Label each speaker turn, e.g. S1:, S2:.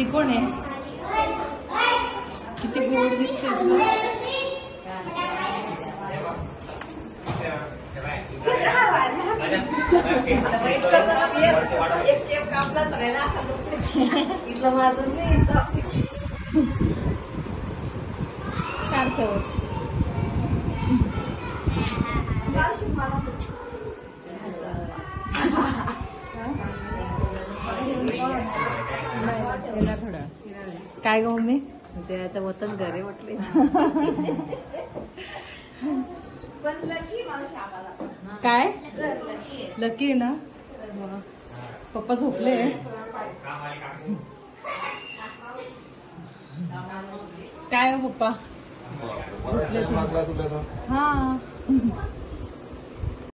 S1: ही कोण आहे? किती गोड दिसतेस ग. सारखं थोडं काय ग मम्मी?
S2: जयाचं वतन घर आहे म्हटले.
S1: काय लकी आहे ना. पप्पा झोपले. काय हो पप्पा झोपले? हा